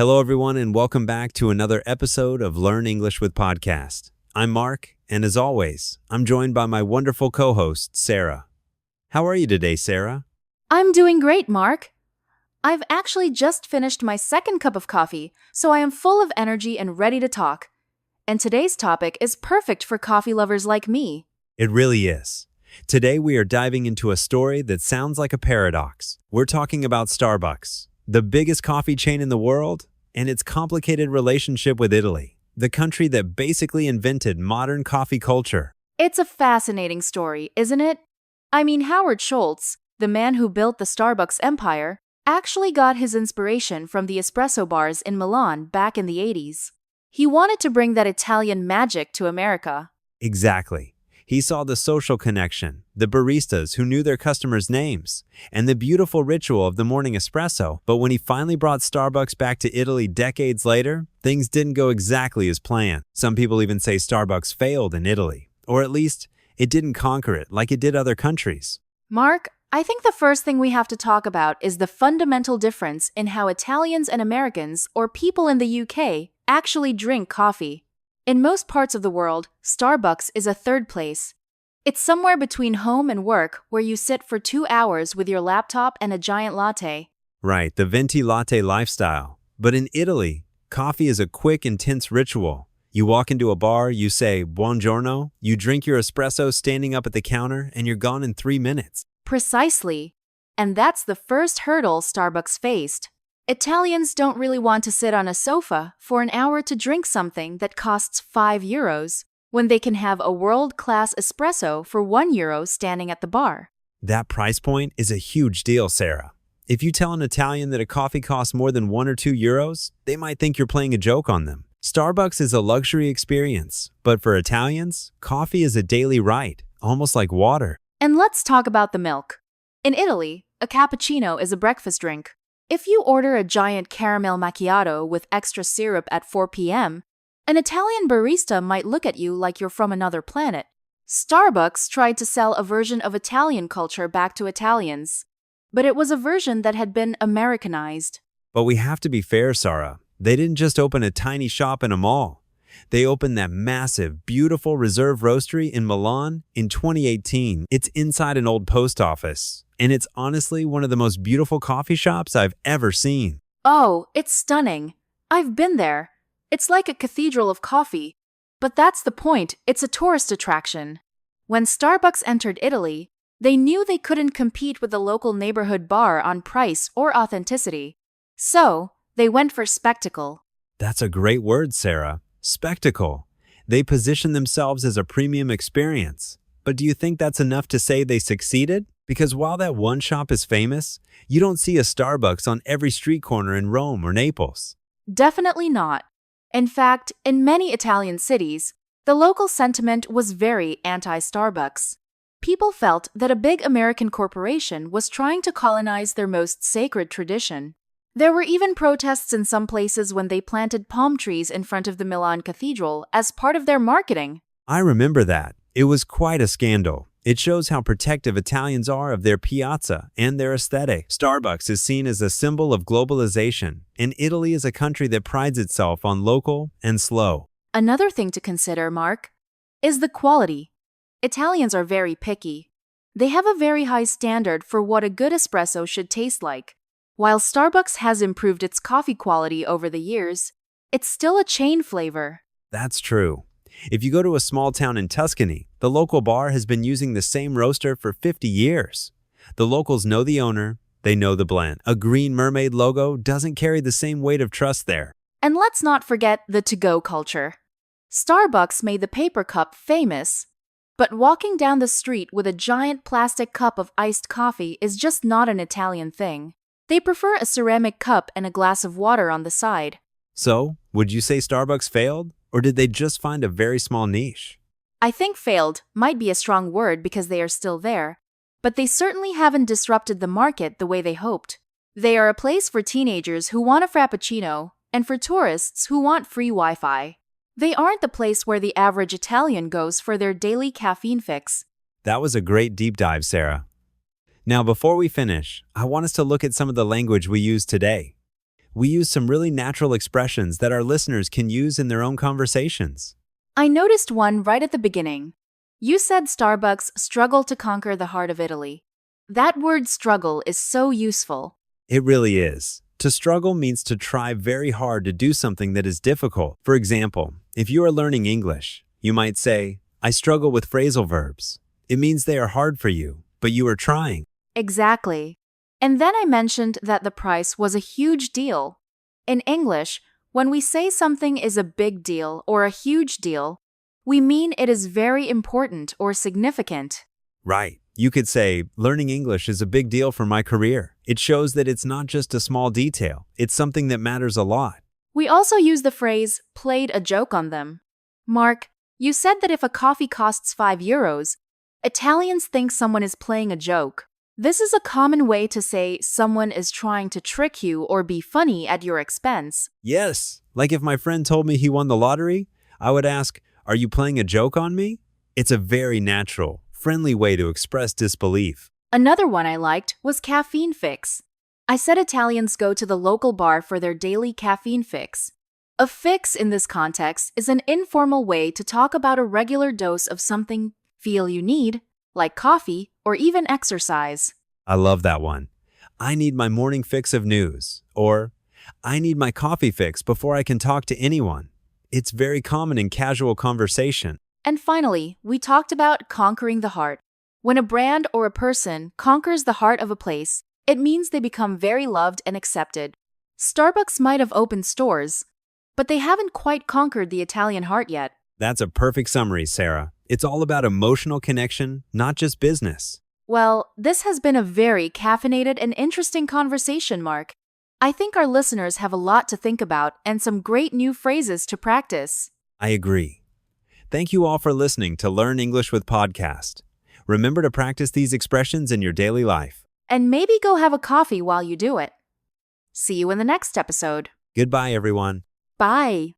Hello, everyone, and welcome back to another episode of Learn English with Podcast. I'm Mark, and as always, I'm joined by my wonderful co-host, Sarah. How are you today, Sarah? I'm doing great, Mark. I've actually just finished my second cup of coffee, so I am full of energy and ready to talk. And today's topic is perfect for coffee lovers like me. It really is. Today, we are diving into a story that sounds like a paradox. We're talking about Starbucks, the biggest coffee chain in the world, and its complicated relationship with Italy, the country that basically invented modern coffee culture. It's a fascinating story, isn't it? I mean, Howard Schultz, the man who built the Starbucks empire, actually got his inspiration from the espresso bars in Milan back in the 80s. He wanted to bring that Italian magic to America. Exactly. He saw the social connection, the baristas who knew their customers' names, and the beautiful ritual of the morning espresso. But when he finally brought Starbucks back to Italy decades later, things didn't go exactly as planned. Some people even say Starbucks failed in Italy, or at least it didn't conquer it like it did other countries. Mark, I think the first thing we have to talk about is the fundamental difference in how Italians and Americans, or people in the UK, actually drink coffee. In most parts of the world, Starbucks is a third place. It's somewhere between home and work where you sit for 2 hours with your laptop and a giant latte. Right, the venti latte lifestyle. But in Italy, coffee is a quick, intense ritual. You walk into a bar, you say, "Buongiorno," you drink your espresso standing up at the counter, and you're gone in 3 minutes. Precisely. And that's the first hurdle Starbucks faced. Italians don't really want to sit on a sofa for an hour to drink something that costs €5 when they can have a world-class espresso for €1 standing at the bar. That price point is a huge deal, Sarah. If you tell an Italian that a coffee costs more than €1 or €2, they might think you're playing a joke on them. Starbucks is a luxury experience, but for Italians, coffee is a daily right, almost like water. And let's talk about the milk. In Italy, a cappuccino is a breakfast drink. If you order a giant caramel macchiato with extra syrup at 4 p.m., an Italian barista might look at you like you're from another planet. Starbucks tried to sell a version of Italian culture back to Italians, but it was a version that had been Americanized. But we have to be fair, Sarah. They didn't just open a tiny shop in a mall. They opened that massive, beautiful Reserve Roastery in Milan in 2018. It's inside an old post office, and it's honestly one of the most beautiful coffee shops I've ever seen. Oh, it's stunning. I've been there. It's like a cathedral of coffee. But that's the point, it's a tourist attraction. When Starbucks entered Italy, they knew they couldn't compete with the local neighborhood bar on price or authenticity. So, they went for spectacle. That's a great word, Sarah. Spectacle. They position themselves as a premium experience. But do you think that's enough to say they succeeded? Because while that one shop is famous, you don't see a Starbucks on every street corner in Rome or Naples. Definitely not. In fact, in many Italian cities, the local sentiment was very anti-Starbucks. People felt that a big American corporation was trying to colonize their most sacred tradition. There were even protests in some places when they planted palm trees in front of the Milan Cathedral as part of their marketing. I remember that. It was quite a scandal. It shows how protective Italians are of their piazza and their aesthetic. Starbucks is seen as a symbol of globalization, and Italy is a country that prides itself on local and slow. Another thing to consider, Mark, is the quality. Italians are very picky. They have a very high standard for what a good espresso should taste like. While Starbucks has improved its coffee quality over the years, it's still a chain flavor. That's true. If you go to a small town in Tuscany, the local bar has been using the same roaster for 50 years. The locals know the owner, they know the blend. A green mermaid logo doesn't carry the same weight of trust there. And let's not forget the to-go culture. Starbucks made the paper cup famous, but walking down the street with a giant plastic cup of iced coffee is just not an Italian thing. They prefer a ceramic cup and a glass of water on the side. So, would you say Starbucks failed, or did they just find a very small niche? I think failed might be a strong word because they are still there, but they certainly haven't disrupted the market the way they hoped. They are a place for teenagers who want a frappuccino and for tourists who want free Wi-Fi. They aren't the place where the average Italian goes for their daily caffeine fix. That was a great deep dive, Sarah. Now, before we finish, I want us to look at some of the language we use today. We use some really natural expressions that our listeners can use in their own conversations. I noticed one right at the beginning. You said Starbucks struggle to conquer the heart of Italy. That word struggle is so useful. It really is. To struggle means to try very hard to do something that is difficult. For example, if you are learning English, you might say, I struggle with phrasal verbs. It means they are hard for you, but you are trying. Exactly. And then I mentioned that the price was a huge deal. In English, when we say something is a big deal or a huge deal, we mean it is very important or significant. Right. You could say, learning English is a big deal for my career. It shows that it's not just a small detail. It's something that matters a lot. We also use the phrase, played a joke on them. Mark, you said that if a coffee costs €5, Italians think someone is playing a joke. This is a common way to say someone is trying to trick you or be funny at your expense. Yes. Like if my friend told me he won the lottery, I would ask, are you playing a joke on me? It's a very natural, friendly way to express disbelief. Another one I liked was caffeine fix. I said Italians go to the local bar for their daily caffeine fix. A fix in this context is an informal way to talk about a regular dose of something feel you need, like coffee or even exercise. I love that one. I need my morning fix of news. Or, I need my coffee fix before I can talk to anyone. It's very common in casual conversation. And finally, we talked about conquering the heart. When a brand or a person conquers the heart of a place, it means they become very loved and accepted. Starbucks might have opened stores, but they haven't quite conquered the Italian heart yet. That's a perfect summary, Sarah. It's all about emotional connection, not just business. Well, this has been a very caffeinated and interesting conversation, Mark. I think our listeners have a lot to think about and some great new phrases to practice. I agree. Thank you all for listening to Learn English with Podcast. Remember to practice these expressions in your daily life. And maybe go have a coffee while you do it. See you in the next episode. Goodbye, everyone. Bye.